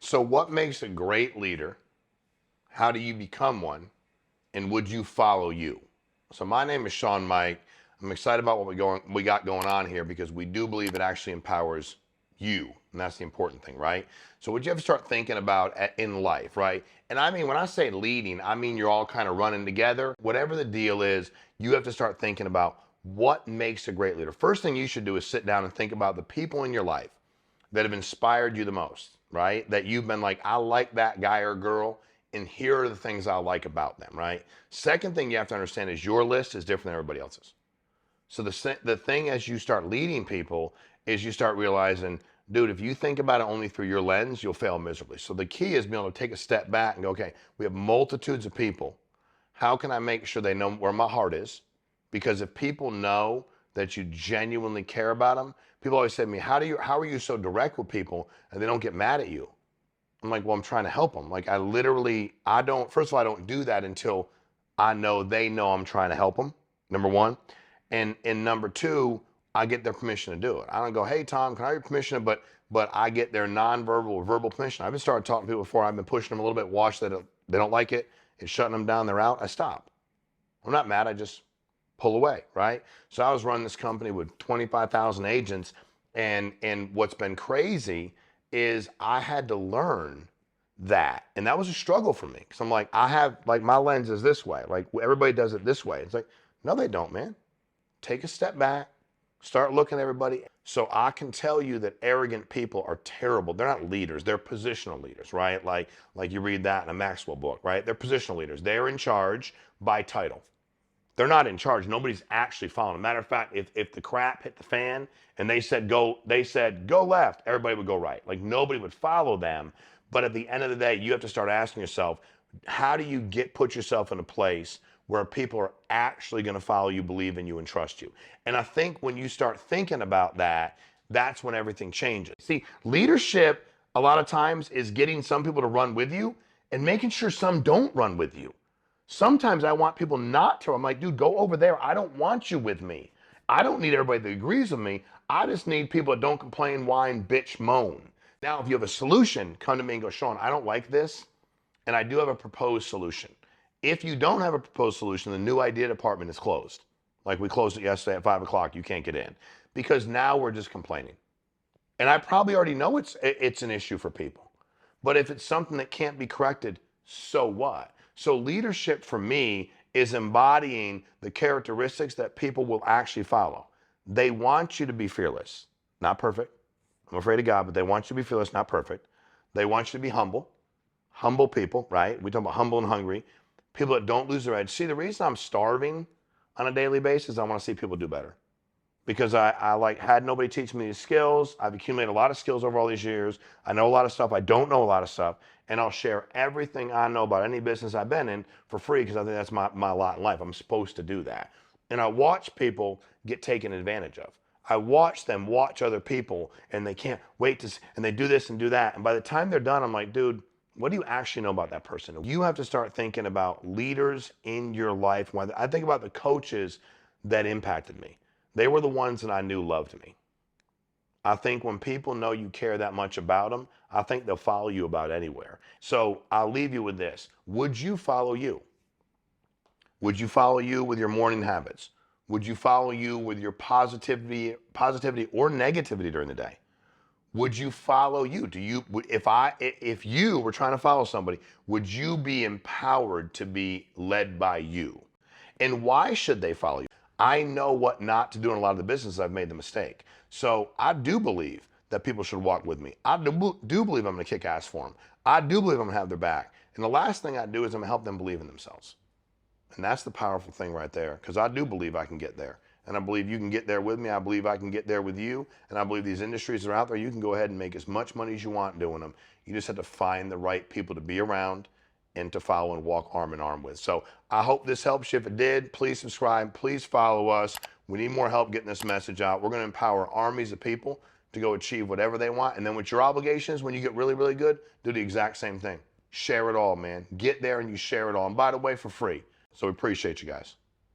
So what makes a great leader? How do you become one? And would you follow you? So my name is Sean Mike. I'm excited about what we got going on here because we do believe it actually empowers you. And that's the important thing, right? So what you have to start thinking about in life, right? And I mean, when I say leading, I mean you're all kind of running together. Whatever the deal is, you have to start thinking about what makes a great leader. First thing you should do is sit down and think about the people in your life that have inspired you the most, right? That you've been like, I like that guy or girl, and here are the things I like about them, right? Second thing you have to understand is your list is different than everybody else's. So the thing as you start leading people is you start realizing, dude, if you think about it only through your lens, you'll fail miserably. So the key is being able to take a step back and go, okay, we have multitudes of people. How can I make sure they know where my heart is? Because if people know that you genuinely care about them, people always say to me, how are you so direct with people and they don't get mad at you? I'm like, well, I'm trying to help them. Like I don't, first of all, I don't do that until I know they know I'm trying to help them, number one. And number two, I get their permission to do it. I don't go, hey, Tom, can I have your permission? But I get their nonverbal or verbal permission. I've been started talking to people before. I've been pushing them a little bit, watch that they don't like it. It's shutting them down. They're out. I stop. I'm not mad. I just pull away, right? So I was running this company with 25,000 agents. And what's been crazy is I had to learn that. And that was a struggle for me. Because I'm like, I have, like, my lens is this way. Like, everybody does it this way. It's like, no, they don't, man. Take a step back, start looking at everybody. So I can tell you that arrogant people are terrible. They're not leaders. They're positional leaders, right? Like you read that in a Maxwell book, right? They're positional leaders. They're in charge by title. They're not in charge. Nobody's actually following them. Matter of fact, if the crap hit the fan and they said go left, everybody would go right. Like nobody would follow them. But at the end of the day, you have to start asking yourself, how do you put yourself in a place where people are actually going to follow you, believe in you, and trust you? And I think when you start thinking about that, that's when everything changes. See, leadership a lot of times is getting some people to run with you and making sure some don't run with you. Sometimes I want people not to. I'm like, dude, go over there. I don't want you with me. I don't need everybody that agrees with me. I just need people that don't complain, whine, bitch, moan. Now, if you have a solution, come to me and go, Sean, I don't like this, and I do have a proposed solution. If you don't have a proposed solution, the new idea department is closed. Like we closed it yesterday at 5 o'clock. You can't get in because now we're just complaining. And I probably already know it's an issue for people. But if it's something that can't be corrected, so what? So leadership for me is embodying the characteristics that people will actually follow. They want you to be fearless, not perfect. I'm afraid of God, but they want you to be fearless, not perfect. They want you to be humble people, right? We talk about humble and hungry. People that don't lose their edge. See, the reason I'm starving on a daily basis, I want to see people do better. Because I like had nobody teach me these skills. I've accumulated a lot of skills over all these years. I know a lot of stuff. I don't know a lot of stuff. And I'll share everything I know about any business I've been in for free because I think that's my lot in life. I'm supposed to do that. And I watch people get taken advantage of. I watch them watch other people and they can't wait to, and they do this and do that. And by the time they're done, I'm like, dude, what do you actually know about that person? You have to start thinking about leaders in your life. I think about the coaches that impacted me. They were the ones that I knew loved me. I think when people know you care that much about them, I think they'll follow you about anywhere. So I'll leave you with this. Would you follow you? Would you follow you with your morning habits? Would you follow you with your positivity or negativity during the day? Would you follow you? If you were trying to follow somebody, would you be empowered to be led by you? And why should they follow you? I know what not to do in a lot of the businesses I've made the mistake. So I do believe that people should walk with me. I do believe I'm going to kick ass for them. I do believe I'm going to have their back. And the last thing I do is I'm going to help them believe in themselves. And that's the powerful thing right there, because I do believe I can get there. And I believe you can get there with me. I believe I can get there with you. And I believe these industries that are out there, you can go ahead and make as much money as you want doing them. You just have to find the right people to be around and to follow and walk arm in arm with. So I hope this helps you. If it did, please subscribe. Please follow us. We need more help getting this message out. We're going to empower armies of people to go achieve whatever they want. And then with your obligations, when you get really, really good, do the exact same thing. Share it all, man. Get there and you share it all. And by the way, for free. So we appreciate you guys.